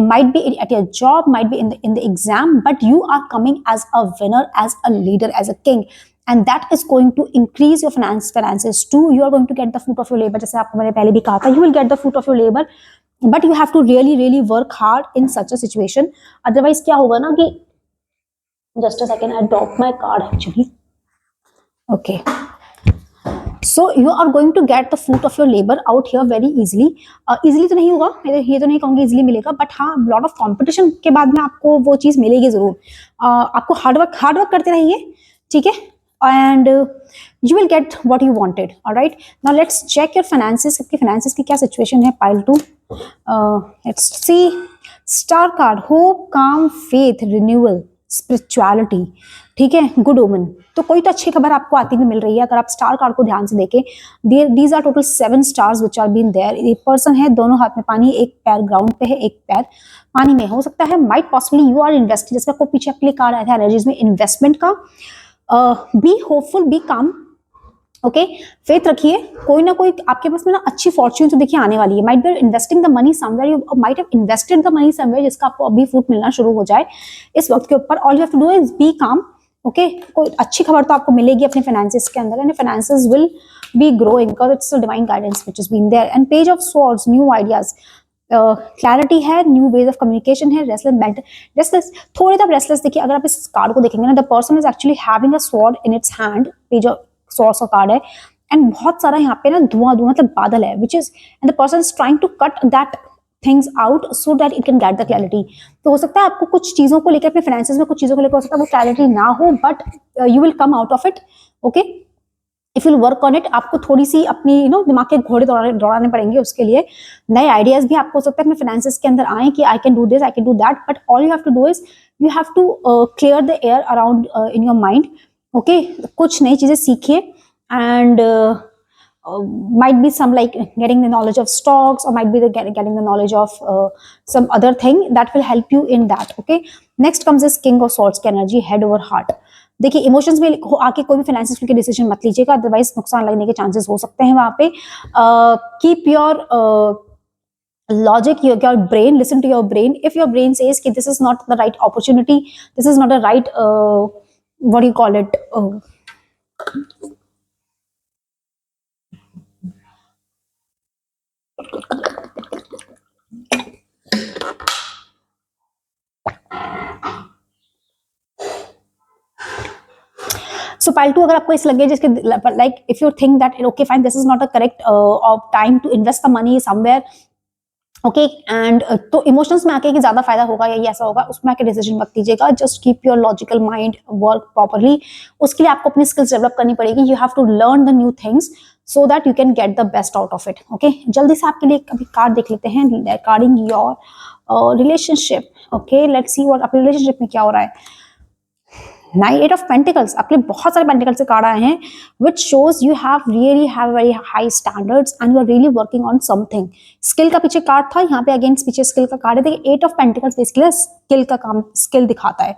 might be at your job, might be in the exam, but you are coming as a winner, as a leader, as a king, and that is going to increase your finances too. You are going to get the fruit of your labor, जैसे आपको मैंने पहले भी कहा था, you will get the fruit of your labor, but you have to really work hard in such a situation. Otherwise क्या होगा ना कि just a second, I dropped my card actually, okay। So you are going to get the fruit of your labor out here very easily। easily तो नहीं होगा, ये तो नहीं कहूँगी easily मिलेगा, but हाँ lot of competition के बाद में आपको वो चीज़ मिलेगी जरूर। आपको हार्ड वर्क करते रहिए, ठीक है, and you will get what you wanted, all right। now let's check your finances, आपके finances की क्या situation है pile 2। let's see star card, hope, calm, faith, renewal, spirituality, ठीक है, गुड ओमन। तो कोई तो अच्छी खबर आपको आती हुई मिल रही है अगर आप स्टार कार्ड को ध्यान से देखें। These are total 7 stars which are been there. एक पर्सन है, दोनों हाथ में पानी, एक पैर ग्राउंड पे है, एक पैर पानी में। हो सकता है might possibly you are investing, जैसे आपको पीछे आपके लिए कार्ड आया था एनर्जीज में, इन्वेस्टमेंट का। Be hopeful, B calm, okay, faith रखिए, कोई ना कोई आपके पास में ना अच्छी फॉर्च्यून तो देखिए आने वाली है। Might be investing the money somewhere, you might have invested the money somewhere, जिसका आपको अभी फ्रूट मिलना शुरू हो जाए इस वक्त के ऊपर। All you have to do is be calm, okay. कोई अच्छी खबर तो आपको मिलेगी अपने फाइनेंसेस के अंदर, and finances will be growing because it's a divine guidance which is been there. And page of swords, new ideas, clarity है, न्यू वेज ऑफ कम्युनिकेशन है, रेस्टलेस, थोड़े तो रेस्टलेस देखिए अगर आप इस कार्ड को देखेंगे ना, the person is actually having a sword in its hand, page of swords का कार्ड है, एंड बहुत सारा यहाँ पे ना धुआं मतलब बादल है, which is and the person is trying to cut that things out so that it can get the clarity. तो हो सकता है आपको कुछ चीजों को लेकर, अपने फाइनेंसेस में कुछ चीजों को लेकर हो सकता है वो क्लैरिटी ना हो, but you will come out of it, okay, if you work on it. आपको थोड़ी सी अपनी दिमाग के घोड़े दौड़ाने पड़ेंगे, उसके लिए नए आइडियाज भी आपको हो सकता है अपने फाइनेंसेस के अंदर आए कि I can do this, I can do that, but all you have to do is you have to clear the air around in your mind, okay. कुछ नई चीजें सीखिए, and might be some like getting the knowledge of stocks, or might be getting the knowledge of some other thing that will help you in that, okay। next comes this king of swords की energy, head over heart। देखिए emotions में आके कोई भी financial के decision मत लीजिएगा, otherwise नुकसान लगने के चांसेस हो सकते हैं वहां पे। Keep your logic, your brain, listen to your brain. If your brain says कि this is not the right opportunity, this is not a right what do you call it, so pile 2 अगर आपको इस लगे जिसके like if you think that okay fine this is not a correct time to invest the money somewhere, okay and तो emotions में आके कि ज्यादा फायदा होगा या ये ऐसा होगा, उसमें आके डिसीजन मत लीजिएगा. Just keep your logical mind work properly. उसके लिए आपको अपनी स्किल्स डेवलप करनी पड़ेगी. You have to learn the new things so that you can get the best out of it. Okay, जल्दी से आपके लिए अभी कार्ड देख लेते हैं regarding your relationship. Okay, let's see what आपके रिलेशनशिप में क्या हो रहा है. नाइट एट ऑफ पेंटिकल्स, आपके लिए बहुत सारे पेंटिकल्स से कार्ड आए हैं which shows you have really have very high standards and you are really working on something. Skill का पीछे कार्ड था, यहाँ पे अगेंस्ट पीछे स्किल का कार्ड है. देखिए eight of pentacles basically skill का काम, स्किल दिखाता है,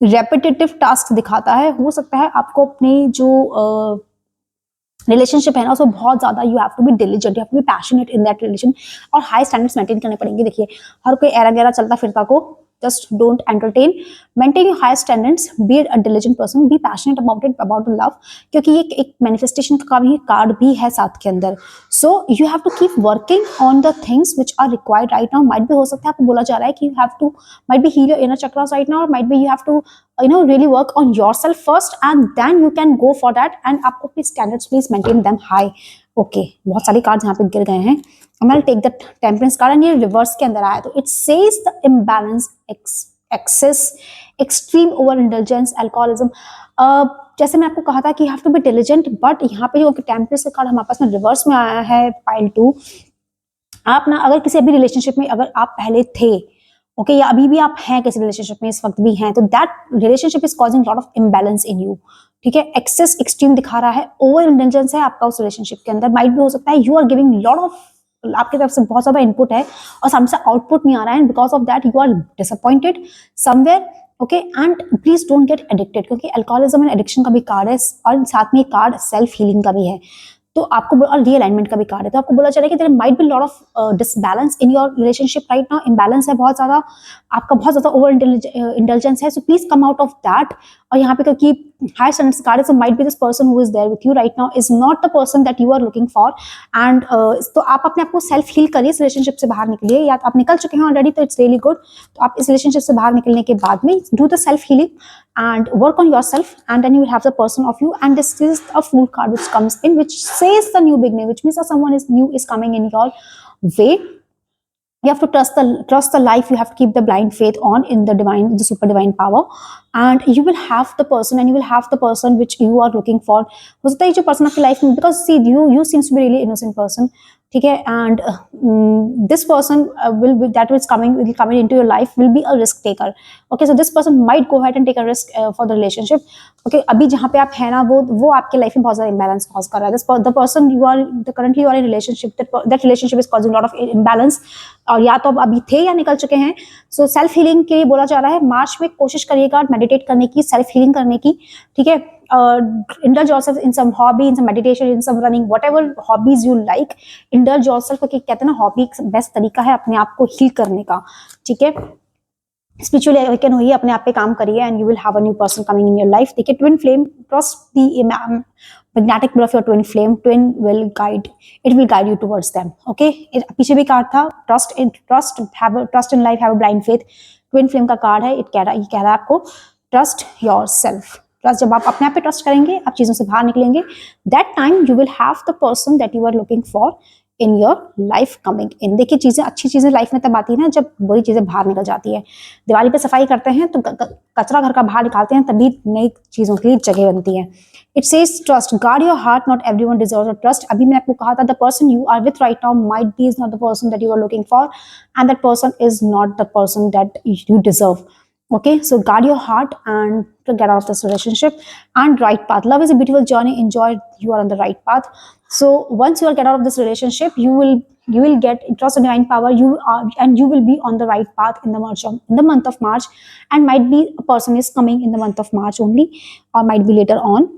रेपिटेटिव टास्क दिखाता है. हो सकता है आपको अपनी जो रिलेशनशिप है ना उसमें बहुत ज्यादा you have to be diligent, you have to be passionate in that relation और हाई स्टैंडर्ड्स मेंटेन करने पड़ेंगे. देखिए हर कोई एरा गैरा चलता फिरता को just don't entertain, maintain your high standards, be a diligent person, be passionate about it, about the love, क्योंकि ये एक manifestation का भी कार्ड भी है साथ के अंदर. So you have to keep working on the things which are required right now. might be हो सकता है आपको बोला जा रहा है कि you have to might be heal your inner chakras right now, or might be you have to really work on yourself first and then you can go for that. and आपको अपने standards please maintain them high. Okay, बहुत सारे cards यहाँ पे गिर गए हैं. I'm gonna take the temperance card and ये रिवर्स के अंदर आया तो it says the imbalance, excess, extreme over indulgence, alcoholism. जैसे मैं आपको कहा था कि you have to be diligent, but यहाँ पे जो टेम्परेंस का कार्ड हमारे पास में रिवर्स में आया है पाइल 2. आप ना अगर किसी भी रिलेशनशिप में अगर आप पहले थे ओके या अभी भी आप हैं किसी रिलेशनशिप में इस वक्त भी हैं, तो that relationship is causing lot of imbalance in you. ठीक है, एक्सेस एक्सट्रीम दिखा रहा है, ओवर इंटेलिजेंस है आपका उस रिलेशनशिप के अंदर. माइट भी हो सकता है you are giving lot of, आपकी तरफ से बहुत ज्यादा इनपुट है और सामने से आउटपुट नहीं आ रहा है, because of that you are disappointed somewhere. Okay, and please don't get addicted, क्योंकि अल्कोहलिज्म एंड एडिक्शन का भी कार्ड है और साथ में कार्ड सेल्फ हीलिंग का भी है. तो आपको और रीअलाइनमेंट का भी कार्ड है, तो आपको बोला चला कि there might be lot of disbalance in your relationship right now. Imbalance है बहुत ज्यादा, आपका बहुत ज्यादा ओवर इंटेलिजेंस है. So please come out of that. और यहाँ पे क्योंकि हाई स्टैंडर्ड्स कार्ड है, so might be this person who is there with you right now is not the person that you are looking for. And तो आप अपने आप को सेल्फ हील करिए, इस रिलेशनशिप से बाहर निकलिए, या आप निकल चुके हैं ऑलरेडी तो इट्स रियली गुड. तो आप इस रिलेशनशिप से बाहर निकलने के बाद में do the self healing and work on yourself, and then you will have the person of you. And this is a Fool card which comes in, which says the new beginning, which means that someone is new is coming in your way. You have to trust the life. You have to keep the blind faith on in the divine, the super divine power, and you will have the person, and you will have the person which you are looking for. हो सकता है जो person आपकी life में, because see you seems to be really innocent person, ठीक है, and this person that is coming into your life will be a risk taker. Okay, so this person might go ahead and take a risk for the relationship. Okay, अभी जहाँ पे आप हैं ना वो आपके लाइफ में बहुत ज़्यादा imbalance cause कर रहा है. The person currently you are in relationship, that relationship is causing a lot of imbalance, और या तो अभी थे या निकल चुके हैं. सो सेल्फ हीलिंग के लिए बोला जा रहा है मार्च में कोशिश करिएगा मेडिटेट करने की, सेल्फ हीलिंग करने की. ठीक है, indulge yourself in some hobby, in some meditation, in some running, whatever hobbies you like, indulge yourself. क्योंकि कहते हैं ना हॉबी बेस्ट तरीका है अपने आप को हील करने का. ठीक है, स्पिरिचुअली अवेकन होइए, अपने आप पे काम करिए, and you will have a new person coming in your life. देखिए twin flame, trust the magnetic pull of your twin flame. Twin will guide you towards them. Okay, पीछे भी कार्ड था trust in life, have a blind faith. twin flame का card है, ये कह रहा है आपको trust yourself. ट्रस्ट, जब आप अपने आप पे ट्रस्ट करेंगे आप चीजों से बाहर निकलेंगे. That time you will have the person that you are looking for in your life coming in. देखिए चीजें, अच्छी चीजें लाइफ में तब आती है ना जब बुरी चीजें बाहर निकल जाती है. दिवाली पे सफाई करते हैं तो कचरा घर का बाहर निकालते हैं, तभी नई चीजों की जगह बनती है. It says trust, guard your heart, not everyone deserves your trust. अभी मैंने आपको कहा था the person you are with right now might be is not the person that you are looking for, and that person is not the person that you deserve. Okay, so guard your heart and to get out of this relationship. And right path, love is a beautiful journey, enjoy it, you are on the right path. So once you get out of this relationship, you will get trust in divine power, and you will be on the right path in the month of March. And might be a person is coming in the month of March only, or might be later on.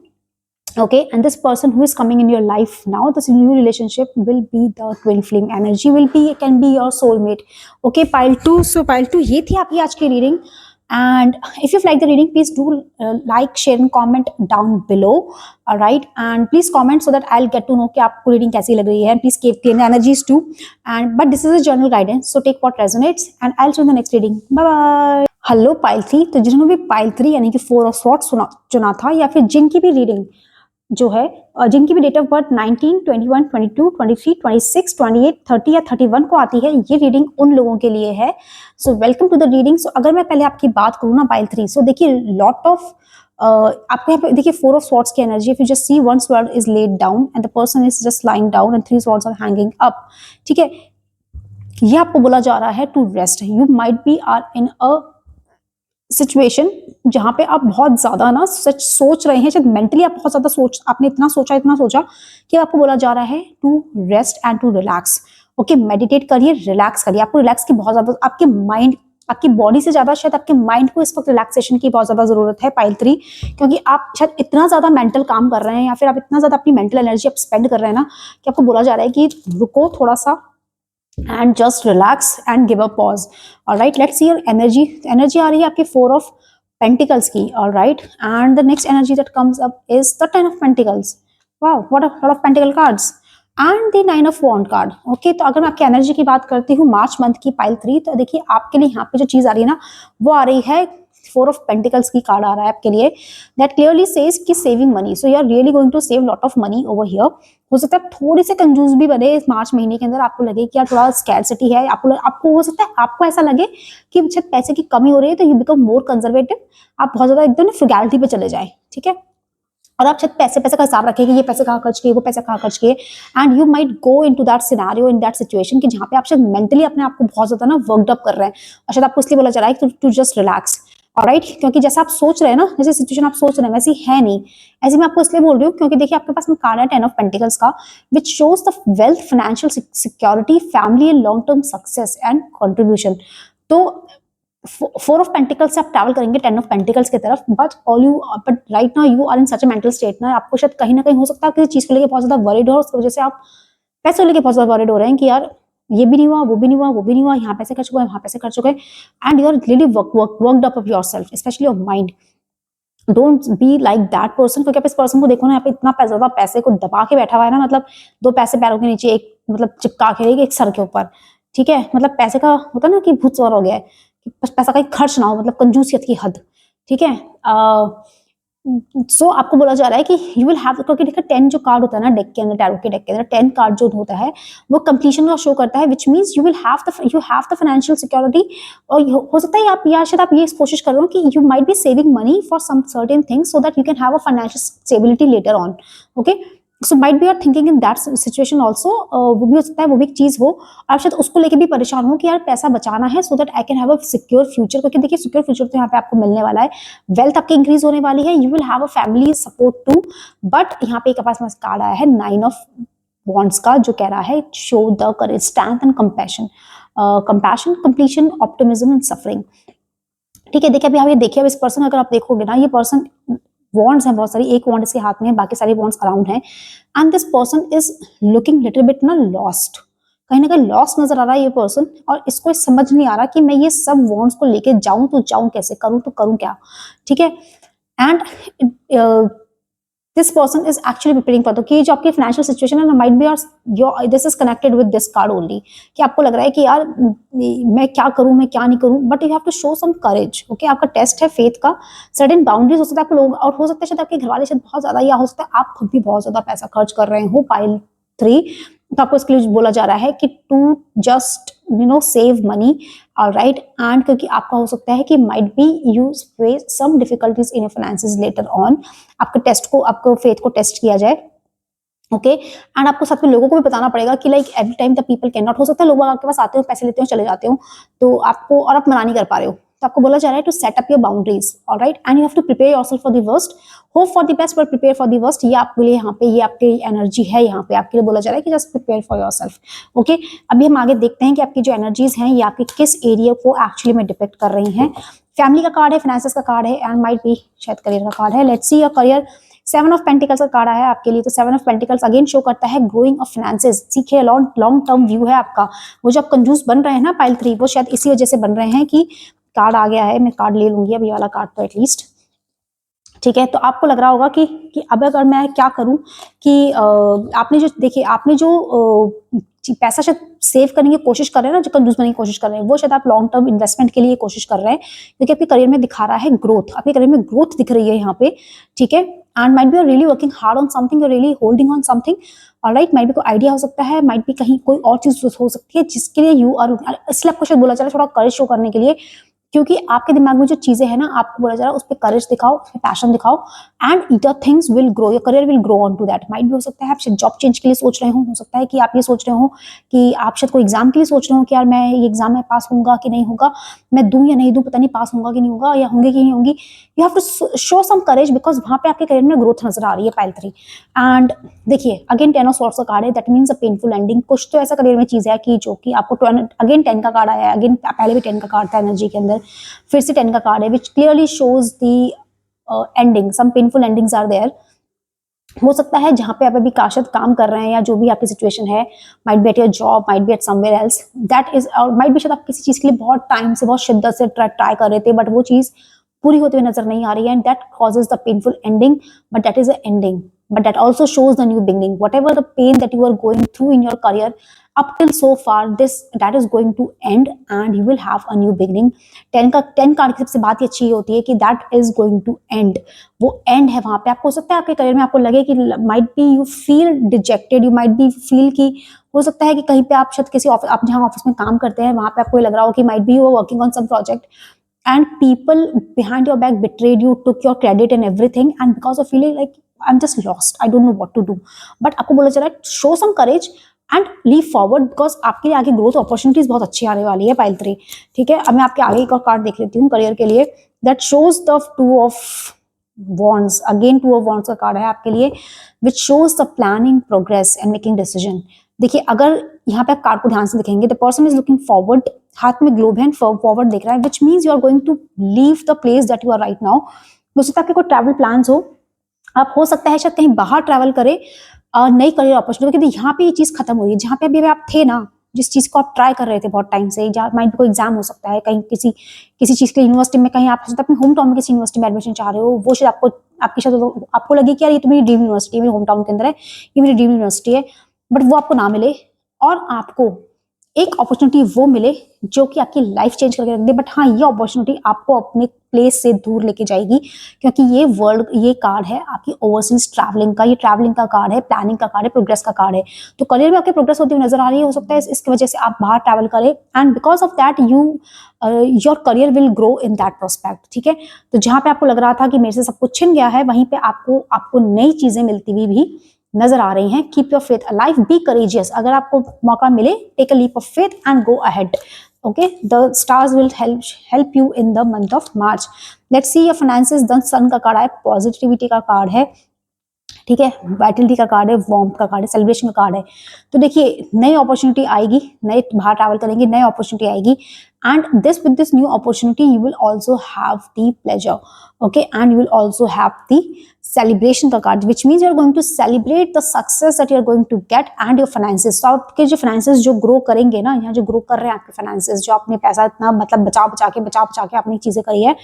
Okay, and this person who is coming in your life now, this new relationship will be the twin flame energy, will be, can be your soulmate. Okay, pile 2. So pile 2 ये थी आपकी आज की reading. And if you've liked the reading, please do like, share and comment down below. All right, and please comment so that I'll get to know कि आपको reading कैसी लग रही है. Please keep clean energies too. And but this is a general guidance, so take what resonates, and I'll see you in the next reading. Bye bye. Hello pile 3. तो जिन्होंने भी pile 3 यानी कि 4 ऑफ स्वॉर्ड्स चुना था, या फिर जिनकी भी रीडिंग जो है, जिनकी भी डेट ऑफ बर्थ 19, 21, 22, 23, 26, 28, 30 या 31 को आती है, ये रीडिंग उन लोगों के लिए है. So welcome to the reading. So अगर मैं पहले आपकी बात करूँ ना पाइल 3, सो देखिए लॉट ऑफ आपको यहाँ पे देखिए 4 ऑफ स्वॉर्ड्स की energy. If you just see one sword is laid down and the person is just lying down and 3 swords are hanging up. ठीक है, ये आपको बोला जा रहा है to rest. You might be are in a situation जहां पे आप बहुत ज्यादा ना सच सोच रहे हैं, शायद मेंटली आप बहुत ज्यादा आपने इतना सोचा कि आपको बोला जा रहा है to rest and to relax. Okay, meditate करिए, रिलैक्स करिए. आपको रिलैक्स की बहुत ज्यादा, आपके माइंड, आपकी बॉडी से ज्यादा शायद आपके माइंड को इस वक्त रिलैक्सेशन की बहुत ज्यादा जरूरत है पाइल 3, क्योंकि आप शायद इतना ज्यादा मेंटल काम कर रहे हैं, या फिर आप इतना ज्यादा अपनी मेंटल एनर्जी आप स्पेंड कर रहे हैं ना, कि आपको बोला जा रहा है कि रुको थोड़ा सा and just relax and give a pause. All right, let's see your energy. Energy आ रही है आपके 4 of Pentacles की. All right, and the next energy that comes up is the 10 of Pentacles. Wow, what a lot of Pentacle cards. And the 9 of Wand card. Okay, तो अगर मैं आपकी energy की बात करती हूँ मार्च मंथ की पाइल 3, तो देखिए आपके लिए यहाँ पे जो चीज आ रही है ना, वो आ रही है 4 ऑफ पेंटिकल्स की कार्ड आ रहा है आपके लिए. दैट क्लियरली सेज कि saving money. So you are really going to save lot of money over here. हो सकता है थोड़ी से कंजूस भी बने इस मार्च महीने के अंदर, आपको लगे कि यार थोड़ा स्कैर्सिटी है, आपको हो सकता है आपको ऐसा लगे कि शायद पैसे की कमी हो रही है, तो यू बिकम मोर कंजर्वेटिव. आप बहुत ज्यादा एकदम फ्रुगैलिटी पे चले जाए. ठीक है, और आप शायद पैसे का हिसाब रखें कि ये पैसे कहाँ खर्च किए, वो पैसे कहाँ खर्च किए. And you might go into that scenario, in that situation, कि जहाँ पे आप शायद मेंटली अपने आप को बहुत ज्यादा ना वर्कड अप कर रहे हैं, और शायद आपको इसलिए बोला जा रहा है टू जस्ट रिलैक्स. ऑलराइट, क्योंकि जैसा आप सोच रहे हैं ना, जैसे सिचुएशन आप सोच रहे हैं वैसी है नहीं. ऐसे मैं आपको इसलिए बोल रही हूँ क्योंकि देखिए आपके पास में कार्ड है 10 ऑफ पेंटिकल्स का, विच shows the wealth, financial security, family and long term success and contribution. तो 4 ऑफ पेंटिकल्स से आप ट्रैवल करेंगे 10 ऑफ पेंटिकल्स की तरफ. But right now you are in such a mental state ना, आपको शायद कहीं ना कहीं हो सकता है किसी चीज को लेकर बहुत ज्यादा वरीड हो, उसकी वजह से आप पैसे को लेकर बहुत ज्यादा वरीड हो रहे हैं कि यार ये भी नहीं हुआ, वो भी नहीं हुआ, वो भी नहीं हुआ, यहाँ पैसे खर्च हुए, वहां पैसे खर्च हो गए. And you are really worked up of yourself, specially your mind. Don't be like that person, क्योंकि आप इस पर्सन को देखो ना, यहाँ पे इतना ज्यादा पैसे को दबा के बैठा हुआ है ना, मतलब 2 पैसे पैरों के नीचे, एक मतलब चिपका के एक सर के ऊपर. ठीक है, मतलब पैसे का होता ना कि भूत सवार हो गया है, कि पैसा कहीं खर्च ना हो, मतलब कंजूसियत की हद. ठीक है, सो आपको बोला जा रहा है कि यू विल हैव, क्योंकि देखिए 10 जो कार्ड होता है ना डेक के अंदर, टैरो के डेक के अंदर 10 कार्ड जो होता है वो कंप्लीशन का शो करता है, which means you have the financial security. और हो सकता है आप या शायद आप ये कोशिश कर रहे हो कि you might be saving money for some certain things so that you can have a financial stability later on. Okay, so might be are thinking in that situation also. वो भी हो सकता है, वो भी एक चीज हो. आप शायद उसको लेके भी परेशान हो कि यार पैसा बचाना है so that I can have a secure future, क्योंकि देखिए सिक्योर फ्यूचर तो यहाँ पे आपको मिलने वाला है. वेल्थ आपकी इंक्रीज होने वाली है, you will have a family support too. But यहाँ पे एक पास कार्ड आया है 9 ऑफ वॉन्ड्स का, जो कह रहा है show the courage, strength and compassion, completion, optimism and suffering. ठीक है, देखिए अभी आप ये देखिए, इस पर्सन अगर आप देखोगे ना, ये पर्सन वॉन्ड्स हैं बहुत सारी, एक वॉन्ड इसके हाथ में है, बाकी सारी वॉन्ड्स अराउंड हैं. And this person is looking little bit ना लॉस्ट, कहीं ना कहीं लॉस्ट नजर आ रहा है ये पर्सन, और इसको समझ नहीं आ रहा कि मैं ये सब वॉन्ड्स को लेके जाऊं तो जाऊं कैसे, करूं तो करूं क्या. ठीक है, and this person is actually preparing for, कि जो आपकी फाइनेंशियल सिचुएशन है ना, might be your this is connected with this card only, कि आपको लग रहा है कि यार मैं क्या करूं, मैं क्या नहीं करूं, but you have to show some courage. Okay, आपका टेस्ट है फेथ का, सर्टेन बाउंड्रीज हो सकता है आपको लोग, और हो सकता है शायद आपके घर वाले शायद बहुत ज्यादा, या हो सकता है आप खुद भी बहुत ज्यादा पैसा खर्च कर रहे हो पाइल 3. तो आपको इसके लिए बोला जा रहा है कि to just save money. Alright, and क्योंकि आपका हो सकता है कि might be you face some difficulties in your finances later on. आपके टेस्ट को, आपको फेथ को टेस्ट किया जाए. ओके, एंड आपको साथ में लोगों को भी बताना पड़ेगा कि like every time the people can not, हो सकता है लोग आपके पास आते हो, पैसे लेते हो, चले जाते हो, तो आपको, और आप मना नहीं कर पा रहे हो, तो आपको बोला जा रहा है to set up your boundaries. Alright, and you have to prepare yourself for the worst, hope for the best but prepare for the worst. ये आपके लिए यहाँ पे, ये आपकी एनर्जी है, यहाँ पे आपके लिए बोला जा रहा है कि just prepare for yourself. Okay, अभी हम आगे देखते हैं कि आपकी जो एनर्जीज हैं ये आपकी किस एरिया को एक्चुअली में डिपेक्ट कर रही हैं. फैमिली का कार्ड है, फाइनेंसेस का कार्ड है, एंड माइट बी शायद करियर का कार्ड है. Let's see your career. 7 of pentacles का कार्ड आया है आपके लिए, तो 7 ऑफ पेंटिकल्स अगेन शो करता है ग्रोइंग ऑफ फाइनेंसेस। सीखिए, लॉन्ग टर्म व्यू है आपका। वो जो आप कंजूस बन रहे हैं ना पाइल 3, वो शायद इसी वजह से बन रहे हैं कि कार्ड आ गया है। मैं कार्ड ले लूंगी अभी वाला कार्ड तो एटलीस्ट, ठीक है। तो आपको लग रहा होगा कि अब अगर मैं क्या करूं कि आपने जो देखिए, आपने जो पैसा शायद सेव करने की कोशिश कर रहे हैं ना, जो कंजूस बनने की कोशिश कर रहे हैं, वो शायद आप लॉन्ग टर्म इन्वेस्टमेंट के लिए कोशिश कर रहे हैं, क्योंकि आपके करियर में दिखा रहा है ग्रोथ, आपके करियर में ग्रोथ दिख रही है यहाँ पे, ठीक है। And might be really working hard on something, you really holding on something, alright. Might be कोई आइडिया हो सकता है, माइट बी कहीं कोई और चीज हो सकती है जिसके लिए यू आर, इसलिए आपको शायद बोला जा रहा है थोड़ा करेज शो करने के लिए, क्योंकि आपके दिमाग में जो चीजें हैं ना, आपको बोला जा रहा है उस पर करेज दिखाओ, उस पर पैशन दिखाओ, and either things will grow, your career will grow on to that. Might भी हो सकता है आप जॉब चेंज के लिए सोच रहे हो सकता है कि आप ये सोच रहे हो कि आप शायद कोई एग्जाम के लिए सोच रहे हो कि यार मैं ये एग्जाम में पास होऊंगा कि नहीं होगा, मैं दूं या नहीं दूं, पता नहीं पास होऊंगा कि नहीं होगा, या होंगे कि नहीं होंगी। You have to show some courage, because वहां पे आपके करियर में ग्रोथ नजर आ रही है पाइल 3। एंड देखिए अगेन 10 ऑफ सॉर्ड्स का कार्ड है, that means a painful ending. कुछ तो ऐसा करियर में चीज है कि जो कि आपको अगेन 10 का कार्ड आया है, अगेन पहले भी 10 का कार्ड था एनर्जी के अंदर, फिर से 10 का कार्ड है, which clearly shows the ending, some painful endings are there. हो सकता है जहां पे आप अभी काशत काम कर रहे हैं या जो भी आपकी सिचुएशन है, might B at your job, might be eight somewhere else, that is, और माइट बी शायद आप किसी चीज के लिए बहुत टाइम से बहुत शिद्दत से ट्राई कर रहे थे, बट वो चीज पूरी होते हुए नजर नहीं आ रही है, and that causes the painful ending, but that is a ending, but that also shows the new beginning. Whatever the pain that you are going through in your career up till so far, that is going to end and you will have a new beginning. 10 card की सबसे बात ही अच्छी होती है कि that is going to end, वो end है वहां पे। आपको हो सकता है आपके करियर में आपको लगे कि might be you feel dejected, you might be feel कि हो सकता है कि कहीं पे आप शायद किसी ऑफिस, आप जहां ऑफिस में काम करते हैं वहां पे आपको लग रहा हो कि might be you are working on some project and people behind your back betrayed you, took your credit and everything, and because of feeling like I'm just lost, I don't know what to do, but आपको बोला जा रहा है show some courage and leap forward, because आपके लिए आगे growth opportunities बहुत अच्छी आने वाली है पाइल 3, ठीक है। अब मैं आपके आगे एक और कार्ड देख लेती हूँ करियर के लिए, that shows the 2 of wands, again 2 of wands का कार्ड है आपके लिए, विच shows the planning, progress and making decision. देखिए अगर यहाँ पे आप कार्ड को ध्यान से देखेंगे, the person is looking forward, हाथ में ग्लोब है, फॉरवर्ड देख रहा है, which means you are going to leave the place that you are right now. हो सकता है आपके कोई ट्रैवल प्लान्स हो, आप हो सकता है शायद कहीं बाहर ट्रैवल करें, नई करियर अपॉर्चुनिटी, क्योंकि यहाँ पे ये चीज खत्म हो रही है, जहाँ पे अभी आप थे ना, जिस चीज को आप ट्राई कर रहे थे बहुत टाइम से, जहाँ माइंड कोई एग्जाम हो सकता है, कहीं किसी चीज के यूनिवर्सिटी में, कहीं आप अपने होम टाउन में किसी यूनिवर्सिटी में एडमिशन चाह रहे हो, वो शायद आपकी शायद आपको लगे कि यार ये तो मेरी ड्रीम यूनिवर्सिटी है, मेरे होम टाउन के अंदर है, ये मेरी ड्रीम यूनिवर्सिटी है, बट वो आपको ना मिले और आपको एक अपॉर्चुनिटी वो मिले जो कि आपकी लाइफ चेंज करके रख दे। बट हाँ, ये अपॉर्चुनिटी आपको अपने प्लेस से दूर लेके जाएगी, क्योंकि ये कार्ड है आपकी ओवरसीज ट्रैवलिंग का, ये ट्रैवलिंग का कार्ड है, प्लानिंग का कार्ड है, प्रोग्रेस का कार्ड है। तो करियर में आपके प्रोग्रेस होती हुई नजर आ रही है, हो सकता है इसकी वजह से आप बाहर ट्रैवल करें, and because of that your career will grow in that prospect, ठीक है। तो जहां पे आपको लग रहा था कि मेरे से सब कुछ छिन गया है, वहीं पे आपको नई चीजें मिलती हुई भी नजर आ रही हैं। Keep your faith alive, be courageous, अगर आपको मौका मिले, take a leap of faith and go ahead, okay, the stars will help you in the month of March. Let's see your finances, the sun का card है, positivity का card है, ठीक है, वाइटलिटी का कार्ड है, वार्मथ का card है, सेलिब्रेशन का कार्ड है। तो देखिए नई अपॉर्चुनिटी आएगी, नए बाहर ट्रैवल करेंगे, नई अपॉर्चुनिटी आएगी, and with this new opportunity you will also have the pleasure, okay, and you will also have the celebration का card, which means you are going to celebrate the success that you are going to get and your finances। तो आपके जो finances जो grow करेंगे ना, यहाँ जो grow कर रहे हैं आपके finances, जो आपने पैसा इतना मतलब बचा के आपने चीजें करी है,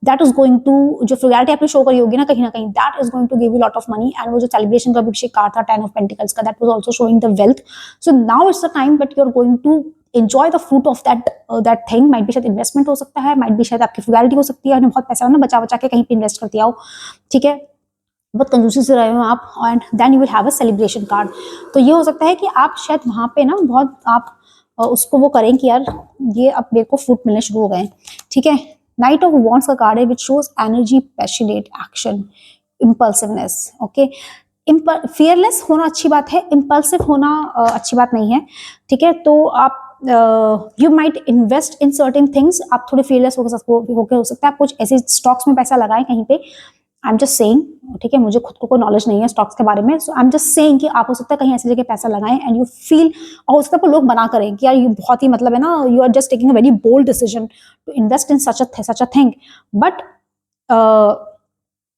that is going to, जो frugality आपने शो करी होगी ना कहीं, that is going to give you lot of money। and वो जो celebration का भी कार्ड था 10 of pentacles का, that was also showing the wealth। so now it's the time that you are going to enjoy the fruit of that thing। might be शायद investment हो सकता है, might be शायद आपकी frugality हो सकती है, आपने बहुत पैसा ना बचा के कहीं पे इन्वेस्ट कर दिया हो, ठीक है, बहुत कंजूसी से रहे हो आप, and then you will have a celebration card. तो ये हो सकता है कि आप शायद वहां पे ना बहुत आप उसको वो करें कि यार ये अब मेरे को फ्रूट मिलने शुरू हो गए, ठीक है। नाइट ऑफ वॉन्ड्स का कार्ड है, which shows energy, passionate action, impulsiveness, okay. Fearless होना अच्छी बात है, इम्पल्सिव होना अच्छी बात नहीं है, ठीक है। तो आप you might invest in certain things, आप थोड़े फियरलेस होकर हो सकता है आप कुछ ऐसे स्टॉक्स में पैसा लगाएं कहीं पे, आई एम जस्ट सेइंग, ठीक है, मुझे खुद को कोई नॉलेज नहीं है स्टॉक्स के बारे में, सो आई एम जस्ट सेइंग कि आप हो सकता है कहीं ऐसी जगह पैसा लगाएं एंड यू फील, और हो सकता है लोग मना करें कि यार ये बहुत ही मतलब है ना, you are just taking a very bold decision to invest in such a thing, but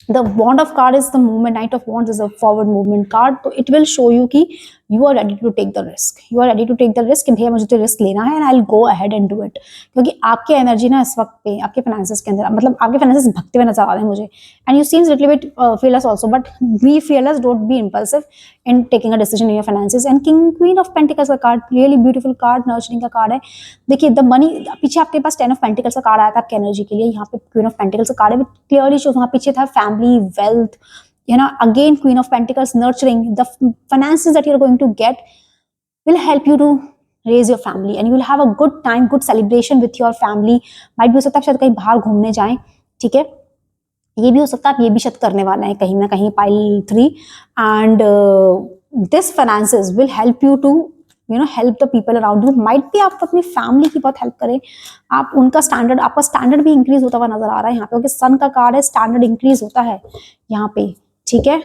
The wand of card is the movement. Knight of wands is a forward movement card, तो it will show you कि you are ready to take the risk. You are ready to take the risk कि भैया मुझे तो risk लेना है and I'll go ahead and do it. क्योंकि आपकी एनर्जी ना इस वक्त पे आपके फाइनेंसेस के अंदर, मतलब आपके फाइनेंसेस भगते हुए नजर आ रहे हैं मुझे, and you seems little bit fearless also, but be fearless, don't be impulsive in taking a decision in your finances. And king queen of pentacles का card really beautiful card, nurturing का card है. देखिए the money, पीछे आपके पास 10 of pentacles का card आया था आपकी एनर्जी के लिए, यहाँ पे क्वीन ऑफ पेंटिकल्स का कार्ड है, क्लियरली शो वहाँ पीछे था family, wealth, you know, again queen of pentacles, nurturing. The finances that you're going to get will help you to raise your family and you will have a good time, good celebration with your family. might भी हो सकता है शायद कहीं बाहर घूमने जाएं, ठीक है, ये भी हो सकता है आप ये भी शायद करने वाला है कहीं ना कहीं, pile 3. And this finances will help you to help the people around you. Might भी आप अपनी फैमिली की बहुत हेल्प करें, आप उनका स्टैंडर्ड, आपका स्टैंडर्ड भी इंक्रीज होता हुआ नजर आ रहा है यहाँ पे, क्योंकि सन का कार्ड है, स्टैंडर्ड इंक्रीज होता है यहाँ पे, ठीक है.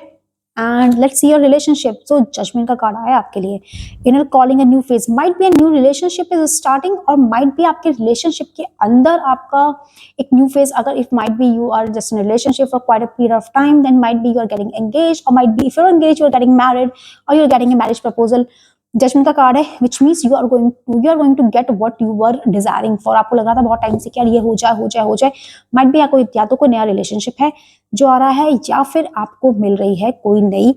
And let's see your relationship. So judgement का कार्ड आया आपके लिए. Inner calling a new phase. Might be a new relationship is starting, और माइट भी आपके रिलेशनशिप के अंदर आपका एक न्यू फेज. अगर if might be you are just in relationship for quite a period of time, then might be you are getting engage, और might be if you are engage you are getting married, और you are getting a marriage proposal. Judgement का card है, which means you are going to get what you were desiring for. आपको लग रहा था बहुत time से कि यार ये हो जाए हो जाए हो जाए. माइट भी आपको या तो कोई नया रिलेशनशिप है जो आ रहा है, या फिर आपको मिल रही है कोई नई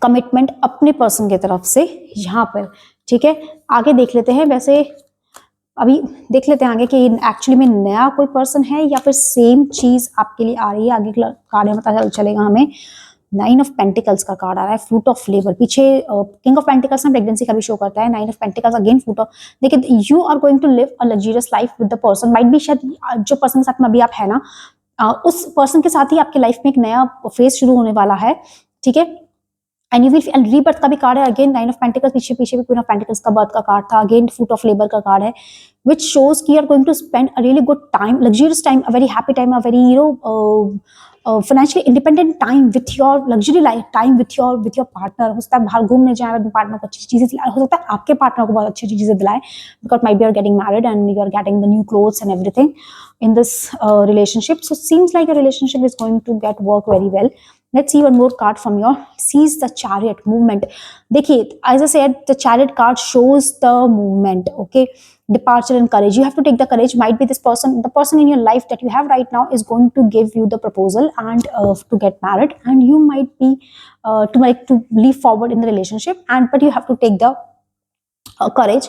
कमिटमेंट अपने पर्सन की तरफ से यहाँ पर, ठीक है. आगे देख लेते हैं, वैसे अभी देख लेते हैं आगे कि एक्चुअली में नया कोई पर्सन है या फिर सेम चीज आपके लिए आ रही है. आगे कार्ड में पता चलेगा हमें. 9 ऑफ पेंटिकल्स का कार्ड आ रहा है, फ्रूट ऑफ लेबर. पीछे किंग ऑफ पेंटिकल्स में प्रेगनेंसी का भी शो करता है. 9 of pentacles again fruit of. देखिए you are going to live a luxurious life with the person. Might भी शायद जो पर्सन के साथ में अभी आप है ना, उस पर्सन के साथ ही आपकी लाइफ में एक नया फेज शुरू होने वाला है, ठीक है. एंड यू विल रीबर्थ का भी कार्ड है अगेन. 9 ऑफ पेंटिकल्स, पीछे पीछे भी क्वीन ऑफ पेंटिकल्स का बर्थ का कार्ड था. अगेन फ्रूट ऑफ लेबर का कार्ड है, which shows कि you are going to spend a really good time, luxurious time, a very happy time, a very financially independent time with your luxury life time with your partner. हो सकता है बाहर घूमने जाए, अपने partner को अच्छी चीजें दिलाए, हो सकता है आपके पार्टनर को बहुत अच्छी अच्छी चीजें दिलाए, because might be you are getting married and you are getting the new clothes and everything in this relationship. So it seems like your relationship is going to get work very well. Let's see one more card from your sees the chariot movement. देखिए as I said, the chariot card shows the movement, okay, departure and courage. You have to take the courage. Might be this person, the person in your life that you have right now is going to give you the proposal and to get married, and you might be to leap forward in the relationship, and but you have to take the courage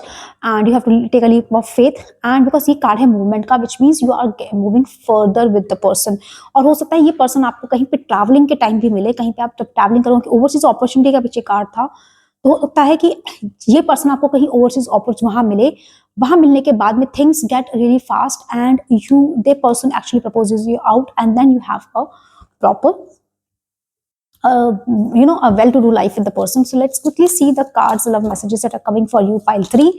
and you have to take a leap of faith. and because ये card है movement का, which means you are moving further with the person. और हो सकता है ये person आपको कहीं पे ट्रैवलिंग के टाइम भी मिले, कहीं पे आप जब ट्रैवलिंग करोगे, ओवरसीज अपॉर्चुनिटी का पीछे कार्ड था, तो हो सकता है कि ये पर्सन आपको कहीं ओवरसीज अपॉर्चुनिटी वहां मिले. वहां मिलने के बाद में things get really fast and you the person actually proposes you out, and then you have a proper a well-to-do life with the person. So let's quickly see the cards, love messages that are coming for you, pile 3.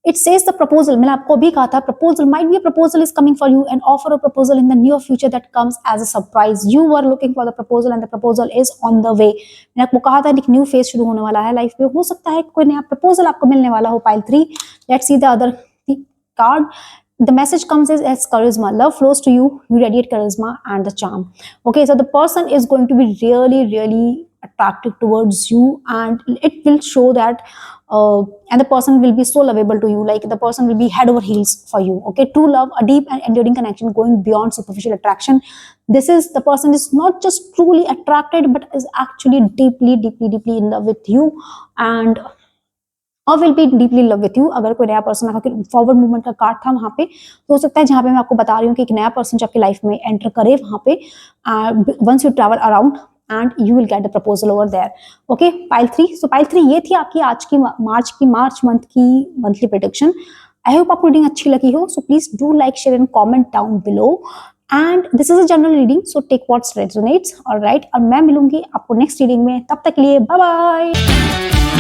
It says the proposal. मैंने आपको अभी कहा था proposal, might be a proposal is coming for you, and offer a proposal in the near future that comes as a surprise. You were looking for the proposal and the proposal is on the way. मैंने आपको कहा था एक new phase शुरू होने वाला है life में, हो सकता है कोई नया प्रपोजल आपको मिलने वाला हो, pile 3. Let's see the other card. The message comes as charisma. Love flows to you. You radiate charisma and the charm. Okay, so the person is going to be really, really attractive towards you, and it will show that, and the person will be so lovable to you. Like the person will be head over heels for you. Okay, true love, a deep and enduring connection going beyond superficial attraction. This is the person is not just truly attracted, but is actually deeply, deeply, deeply in love with you, and और will be deeply love with you. अगर कोई नया person आपका forward movement का card था वहां पे, तो हो सकता है जहां पे मैं आपको बता रही हूँ कि एक नया पर्सन जो आपकी लाइफ में एंटर करे वहां पे, once you travel around and you will get the proposal over there. Okay, pile 3. So pile 3 ये थी आपकी आज की मार्च मंथ की मंथली प्रेडिक्शन. आई होप आपको रीडिंग अच्छी लगी हो. So please do like, share and comment down below. And this is a general reading, so take what's resonates. Alright, और मैं मिलूंगी आपको नेक्स्ट रीडिंग में. तब तक के लिए बाय बाय.